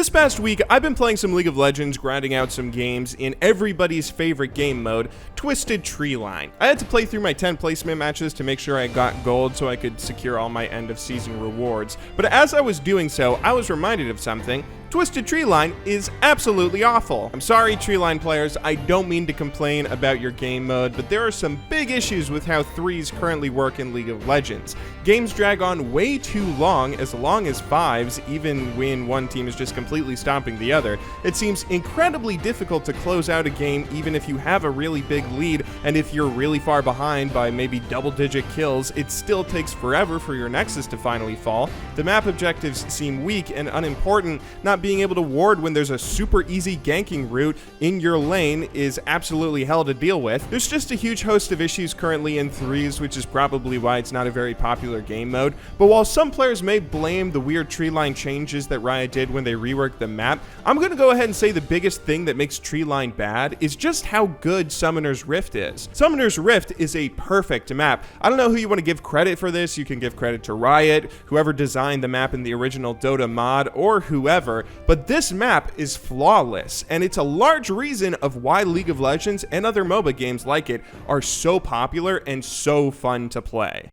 This past week, I've been playing some League of Legends, grinding out some games in everybody's favorite game mode, Twisted Treeline. I had to play through my 10 placement matches to make sure I got gold so I could secure all my end of season rewards. But as I was doing so, I was reminded of something. Twisted Treeline is absolutely awful. I'm sorry, Treeline players, I don't mean to complain about your game mode, but there are some big issues with how threes currently work in League of Legends. Games drag on way too long as fives, even when one team is just completely stomping the other. It seems incredibly difficult to close out a game even if you have a really big lead, and if you're really far behind by maybe double-digit kills, it still takes forever for your Nexus to finally fall. The map objectives seem weak and unimportant. Not being able to ward when there's a super easy ganking route in your lane is absolutely hell to deal with. There's just a huge host of issues currently in threes, which is probably why it's not a very popular game mode. But while some players may blame the weird treeline changes that Riot did when they reworked the map, I'm going to go ahead and say the biggest thing that makes treeline bad is just how good Summoner's Rift is. Summoner's Rift is a perfect map. I don't know who you want to give credit for this. You can give credit to Riot, whoever designed the map in the original Dota mod, or whoever. But this map is flawless, and it's a large reason of why League of Legends and other MOBA games like it are so popular and so fun to play.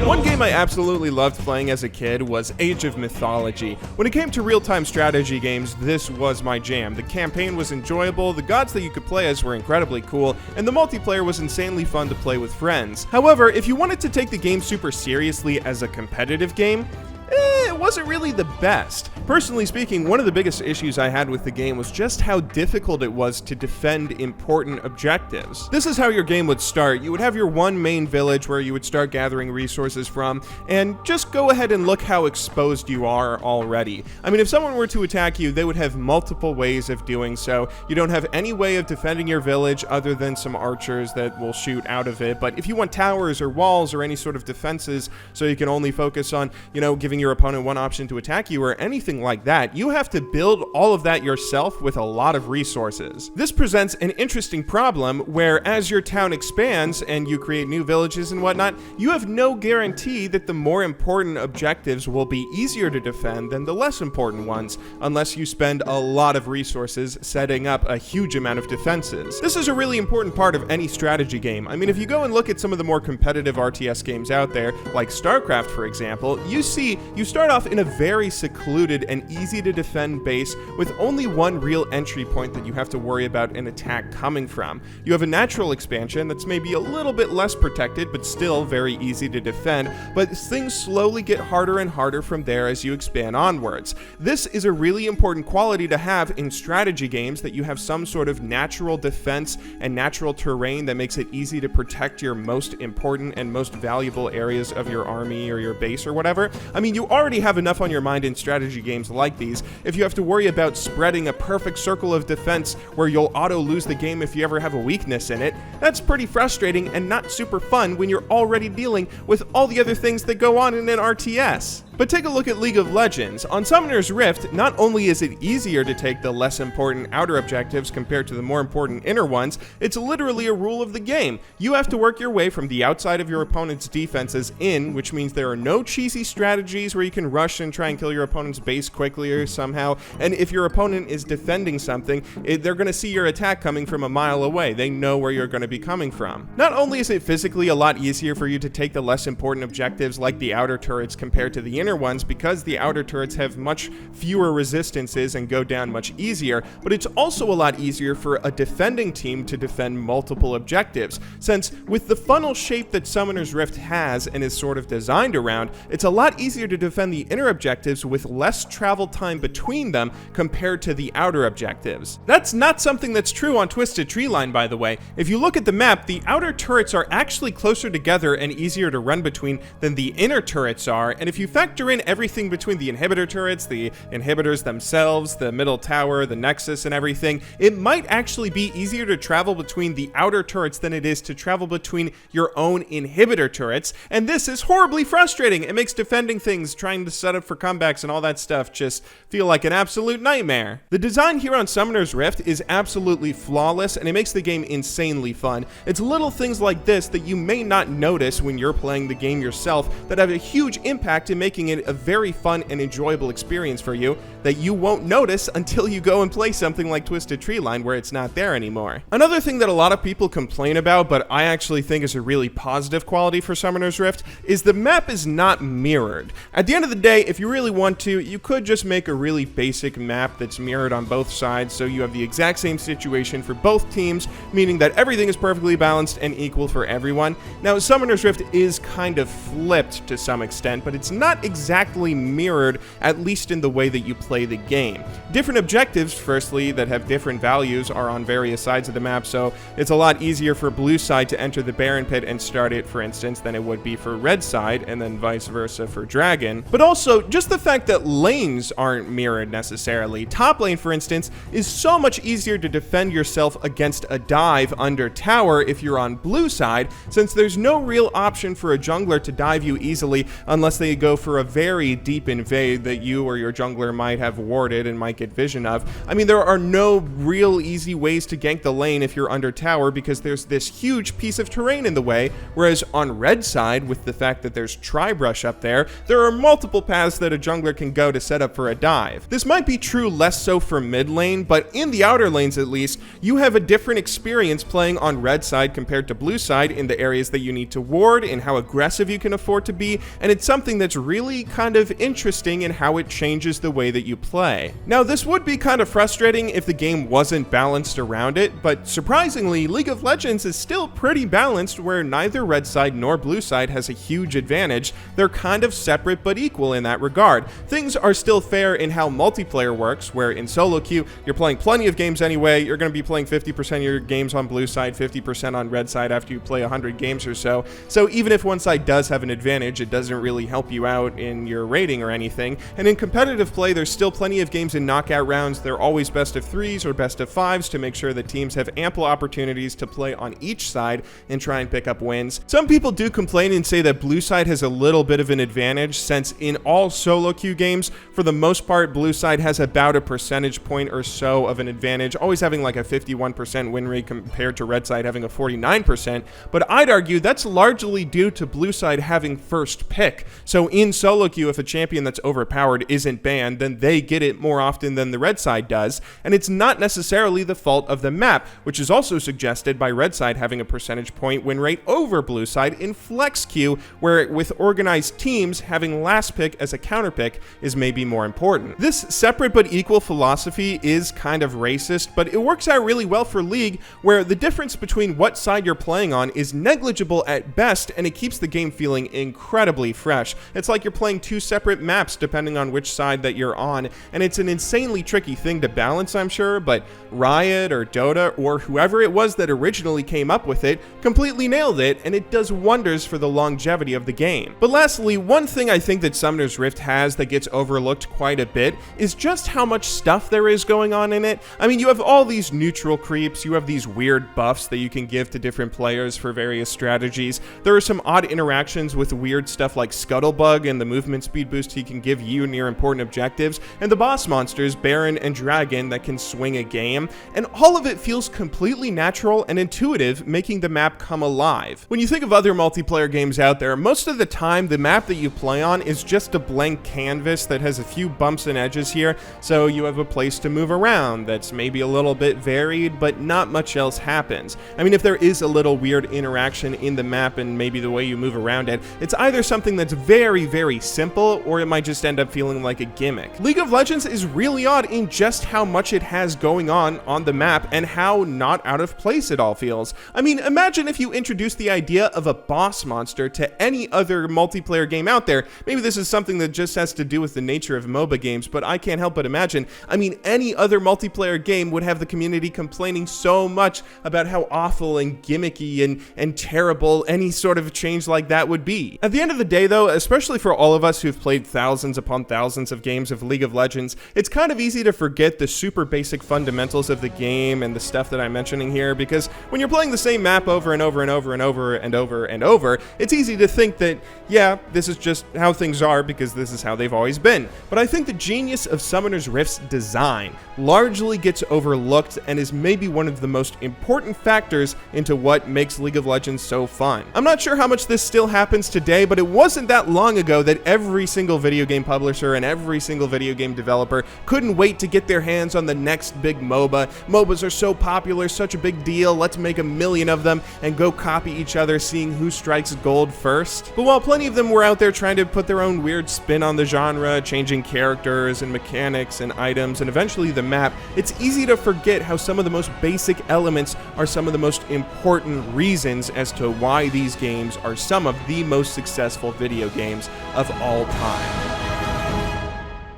One game I absolutely loved playing as a kid was Age of Mythology. When it came to real-time strategy games, this was my jam. The campaign was enjoyable, the gods that you could play as were incredibly cool, and the multiplayer was insanely fun to play with friends. However, if you wanted to take the game super seriously as a competitive game, it wasn't really the best. Personally speaking, one of the biggest issues I had with the game was just how difficult it was to defend important objectives. This is how your game would start. You would have your one main village where you would start gathering resources from, and just go ahead and look how exposed you are already. I mean, if someone were to attack you, they would have multiple ways of doing so. You don't have any way of defending your village other than some archers that will shoot out of it, but if you want towers or walls or any sort of defenses so you can only focus on, giving your opponent one option to attack you or anything like that, you have to build all of that yourself with a lot of resources. This presents an interesting problem where as your town expands and you create new villages and whatnot, you have no guarantee that the more important objectives will be easier to defend than the less important ones, unless you spend a lot of resources setting up a huge amount of defenses. This is a really important part of any strategy game. I mean, if you go and look at some of the more competitive RTS games out there, like StarCraft for example, you see you start off in a very secluded and easy to defend base with only one real entry point that you have to worry about an attack coming from. You have a natural expansion that's maybe a little bit less protected but still very easy to defend, but things slowly get harder and harder from there as you expand onwards. This is a really important quality to have in strategy games, that you have some sort of natural defense and natural terrain that makes it easy to protect your most important and most valuable areas of your army or your base or whatever. I mean, you already have enough on your mind in strategy games like these. If you have to worry about spreading a perfect circle of defense where you'll auto lose the game if you ever have a weakness in it, that's pretty frustrating and not super fun when you're already dealing with all the other things that go on in an RTS. But take a look at League of Legends. On Summoner's Rift, not only is it easier to take the less important outer objectives compared to the more important inner ones, it's literally a rule of the game. You have to work your way from the outside of your opponent's defenses in, which means there are no cheesy strategies where you can rush and try and kill your opponent's base quickly or somehow, and if your opponent is defending something, they're going to see your attack coming from a mile away. They know where you're going to be coming from. Not only is it physically a lot easier for you to take the less important objectives like the outer turrets compared to the inner ones, because the outer turrets have much fewer resistances and go down much easier, but it's also a lot easier for a defending team to defend multiple objectives, since with the funnel shape that Summoner's Rift has and is sort of designed around, it's a lot easier to defend the inner objectives with less travel time between them compared to the outer objectives. That's not something that's true on Twisted Treeline, by the way. If you look at the map, the outer turrets are actually closer together and easier to run between than the inner turrets are, and if you factor in everything between the inhibitor turrets, the inhibitors themselves, the middle tower, the nexus and everything, it might actually be easier to travel between the outer turrets than it is to travel between your own inhibitor turrets, and this is horribly frustrating. It makes defending things, trying to set up for comebacks and all that stuff just feel like an absolute nightmare. The design here on Summoner's Rift is absolutely flawless, and it makes the game insanely fun. It's little things like this that you may not notice when you're playing the game yourself that have a huge impact in making making it a very fun and enjoyable experience for you that you won't notice until you go and play something like Twisted Treeline where it's not there anymore. Another thing that a lot of people complain about, but I actually think is a really positive quality for Summoner's Rift, is the map is not mirrored. At the end of the day, if you really want to, you could just make a really basic map that's mirrored on both sides so you have the exact same situation for both teams, meaning that everything is perfectly balanced and equal for everyone. Now, Summoner's Rift is kind of flipped to some extent, but it's not exactly mirrored, at least in the way that you play the game. Different objectives, firstly, that have different values are on various sides of the map, so it's a lot easier for blue side to enter the Baron Pit and start it, for instance, than it would be for red side, and then vice versa for Dragon. But also, just the fact that lanes aren't mirrored necessarily. Top lane, for instance, is so much easier to defend yourself against a dive under tower if you're on blue side, since there's no real option for a jungler to dive you easily unless they go for a very deep invade that you or your jungler might have warded and might get vision of. I mean, there are no real easy ways to gank the lane if you're under tower because there's this huge piece of terrain in the way, whereas on red side, with the fact that there's Tribrush up there are multiple paths that a jungler can go to set up for a dive. This might be true less so for mid lane, but in the outer lanes at least, you have a different experience playing on red side compared to blue side in the areas that you need to ward and how aggressive you can afford to be, and it's something that's really kind of interesting in how it changes the way that you play. Now, this would be kind of frustrating if the game wasn't balanced around it, but surprisingly, League of Legends is still pretty balanced where neither red side nor blue side has a huge advantage. They're kind of separate but equal in that regard. Things are still fair in how multiplayer works, where in solo queue, you're playing plenty of games anyway. You're going to be playing 50% of your games on blue side, 50% on red side after you play 100 games or so. So even if one side does have an advantage, it doesn't really help you out in your rating or anything. And in competitive play, there's still plenty of games in knockout rounds. They're always best of 3s or best of 5s to make sure that teams have ample opportunities to play on each side and try and pick up wins. Some people do complain and say that blue side has a little bit of an advantage, since in all solo queue games, for the most part, blue side has about a percentage point or so of an advantage, always having like a 51% win rate compared to red side having a 49%, but I'd argue that's largely due to blue side having first pick. So in solo queue, if a champion that's overpowered isn't banned, then they get it more often than the red side does, and it's not necessarily the fault of the map, which is also suggested by red side having a percentage point win rate over blue side in flex queue, where with organized teams, having last pick as a counter pick is maybe more important. This separate but equal philosophy is kind of racist, but it works out really well for League, where the difference between what side you're playing on is negligible at best, and it keeps the game feeling incredibly fresh. It's like you're playing two separate maps depending on which side that you're on, and it's an insanely tricky thing to balance, I'm sure, but Riot or Dota or whoever it was that originally came up with it completely nailed it, and it does wonders for the longevity of the game. But lastly, one thing I think that Summoner's Rift has that gets overlooked quite a bit is just how much stuff there is going on in it. I mean, you have all these neutral creeps, you have these weird buffs that you can give to different players for various strategies. There are some odd interactions with weird stuff like Scuttlebug and the movement speed boost he can give you near important objectives, and the boss monsters, Baron and Dragon, that can swing a game, and all of it feels completely natural and intuitive, making the map come alive. When you think of other multiplayer games out there, most of the time the map that you play on is just a blank canvas that has a few bumps and edges here, so you have a place to move around that's maybe a little bit varied, but not much else happens. I mean, if there is a little weird interaction in the map and maybe the way you move around it, it's either something that's very, very simple, or it might just end up feeling like a gimmick. League of Legends is really odd in just how much it has going on the map and how not out of place it all feels. I mean, imagine if you introduced the idea of a boss monster to any other multiplayer game out there. Maybe this is something that just has to do with the nature of MOBA games, but I can't help but imagine. I mean, any other multiplayer game would have the community complaining so much about how awful and gimmicky and terrible any sort of change like that would be. At the end of the day though, especially for all of us who've played thousands upon thousands of games of League of Legends, it's kind of easy to forget the super basic fundamentals of the game and the stuff that I'm mentioning here, because when you're playing the same map over and over and over and over and over and over, it's easy to think that, yeah, this is just how things are because this is how they've always been. But I think the genius of Summoner's Rift's design largely gets overlooked and is maybe one of the most important factors into what makes League of Legends so fun. I'm not sure how much this still happens today, but it wasn't that long ago that that every single video game publisher and every single video game developer couldn't wait to get their hands on the next big MOBA. MOBAs are so popular, such a big deal, let's make a million of them and go copy each other, seeing who strikes gold first. But while plenty of them were out there trying to put their own weird spin on the genre, changing characters and mechanics and items and eventually the map, it's easy to forget how some of the most basic elements are some of the most important reasons as to why these games are some of the most successful video games of all time.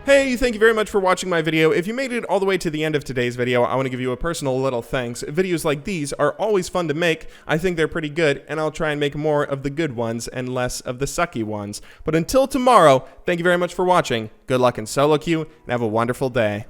Hey, thank you very much for watching my video. If you made it all the way to the end of today's video, I want to give you a personal little thanks. Videos like these are always fun to make. I think they're pretty good, and I'll try and make more of the good ones and less of the sucky ones. But until tomorrow, thank you very much for watching. Good luck in solo queue, and have a wonderful day.